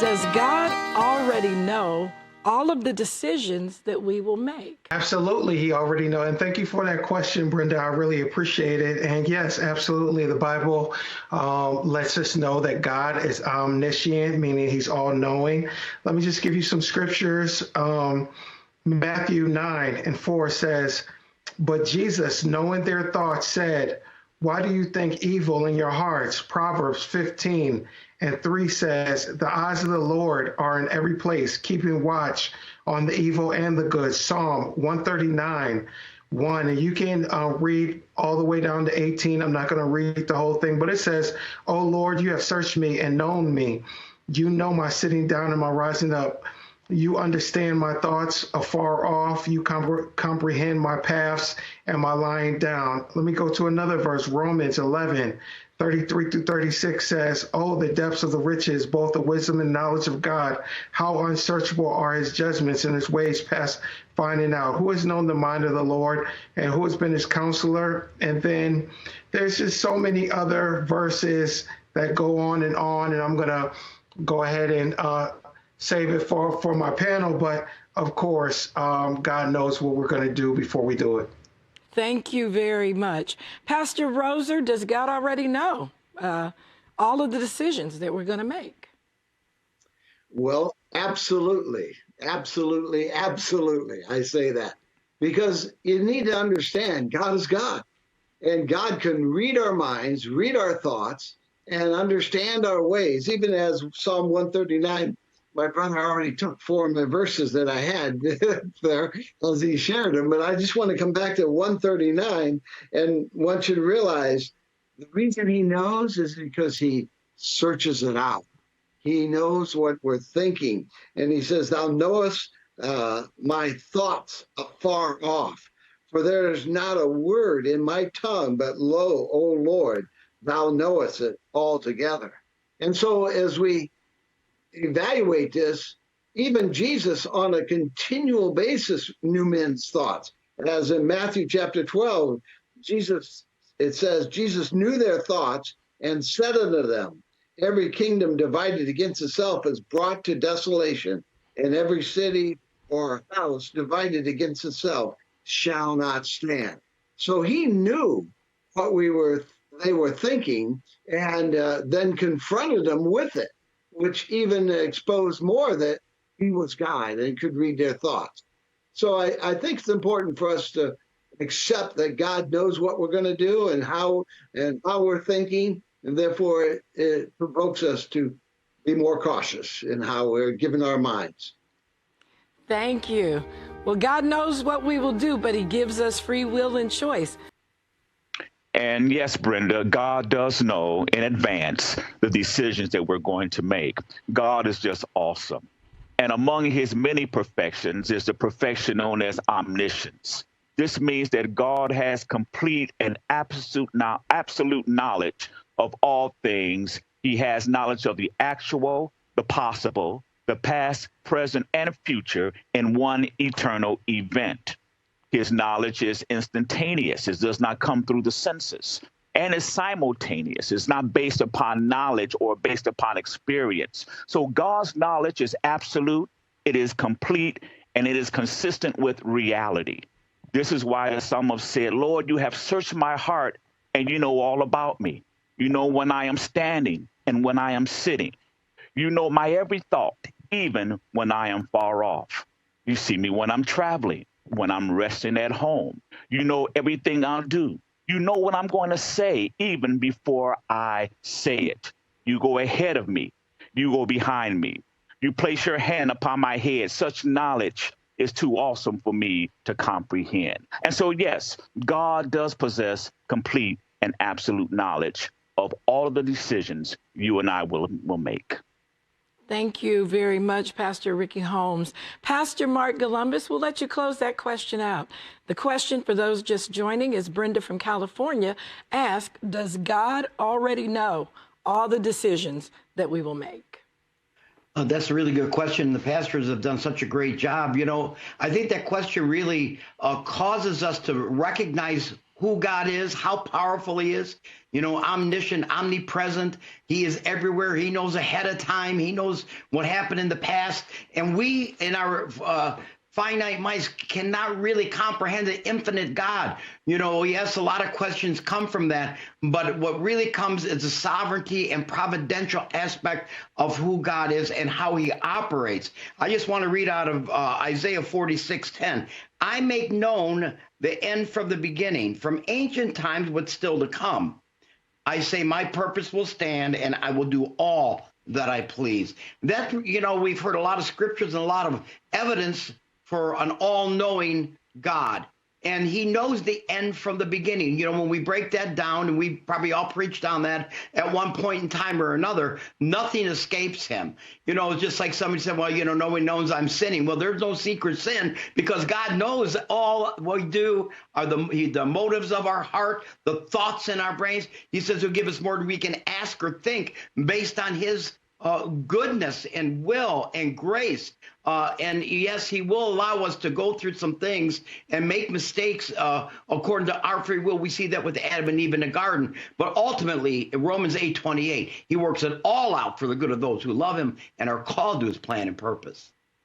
Does God already know all of the decisions that we will make? Absolutely, he already knows. And thank you for that question, Brenda. I really appreciate it. And yes, absolutely, the Bible lets us know that God is omniscient, meaning he's all-knowing. Let me just give you some scriptures. Matthew 9:4 says, "But Jesus, knowing their thoughts, said, 'Why do you think evil in your hearts?'" Proverbs 15:3 says, "The eyes of the Lord are in every place, keeping watch on the evil and the good." Psalm 139:1. And you can read all the way down to 18. I'm not going to read the whole thing, but it says, "O Lord, you have searched me and known me. You know my sitting down and my rising up. You understand my thoughts afar off. You comprehend my paths and my lying down." Let me go to another verse. Romans 11:33-36 says, "Oh, the depths of the riches, both the wisdom and knowledge of God. How unsearchable are his judgments and his ways past finding out. Who has known the mind of the Lord, and who has been his counselor?" And then there's just so many other verses that go on, and I'm going to go ahead and save it for my panel. But of course, God knows what we're going to do before we do it. Thank you very much. Pastor Roser, does God already know all of the decisions that we're going to make? Well, absolutely. Absolutely. Absolutely. I say that because you need to understand God is God, and God can read our minds, read our thoughts, and understand our ways. Even as Psalm 139, my brother already took 4 of the verses that I had there as he shared them, but I just want to come back to 139 and want you to realize the reason he knows is because he searches it out. He knows what we're thinking. And he says, "Thou knowest my thoughts afar off, for there is not a word in my tongue, but lo, O Lord, thou knowest it altogether." And so as we evaluate this, even Jesus on a continual basis knew men's thoughts. As in Matthew chapter 12, it says, "Jesus knew their thoughts and said unto them, Every kingdom divided against itself is brought to desolation, and every city or house divided against itself shall not stand." So he knew what they were thinking, and then confronted them with it, which even exposed more that he was God and could read their thoughts. So I think it's important for us to accept that God knows what we're going to do and how we're thinking, and therefore it provokes us to be more cautious in how we're giving our minds. Thank you. Well, God knows what we will do, but he gives us free will and choice. And yes, Brenda, God does know in advance the decisions that we're going to make. God is just awesome. And among his many perfections is the perfection known as omniscience. This means that God has complete and absolute knowledge of all things. He has knowledge of the actual, the possible, the past, present, and future in one eternal event. His knowledge is instantaneous. It does not come through the senses. And it's simultaneous. It's not based upon knowledge or based upon experience. So God's knowledge is absolute, it is complete, and it is consistent with reality. This is why some have said, "Lord, you have searched my heart, and you know all about me. You know when I am standing and when I am sitting. You know my every thought, even when I am far off. You see me when I'm traveling, when I'm resting at home. You know everything I'll do. You know what I'm going to say even before I say it. You go ahead of me. You go behind me. You place your hand upon my head. Such knowledge is too awesome for me to comprehend." And so, yes, God does possess complete and absolute knowledge of all of the decisions you and I will make. Thank you very much, Pastor Ricky Holmes. Pastor Mark Columbus, we'll let you close that question out. The question for those just joining is Brenda from California asked, does God already know all the decisions that we will make? That's a really good question. The pastors have done such a great job. You know, I think that question really causes us to recognize who God is, how powerful he is, you know, omniscient, omnipresent. He is everywhere. He knows ahead of time. He knows what happened in the past. And we, in our finite minds, cannot really comprehend the infinite God. You know, yes, a lot of questions come from that, but what really comes is the sovereignty and providential aspect of who God is and how he operates. I just want to read out of Isaiah 46:10. I make known the end from the beginning, from ancient times what's still to come. I say my purpose will stand and I will do all that I please. That, you know, we've heard a lot of scriptures and a lot of evidence for an all-knowing God. And he knows the end from the beginning. You know, when we break that down, and we probably all preached on that at one point in time or another, nothing escapes him. You know, it's just like somebody said, well, you know, no one knows I'm sinning. Well, there's no secret sin because God knows all we do are the motives of our heart, the thoughts in our brains. He says he'll give us more than we can ask or think based on his goodness and will and grace. And yes, he will allow us to go through some things and make mistakes according to our free will. We see that with Adam and Eve in the garden. But ultimately, in Romans 8:28, he works it all out for the good of those who love him and are called to his plan and purpose.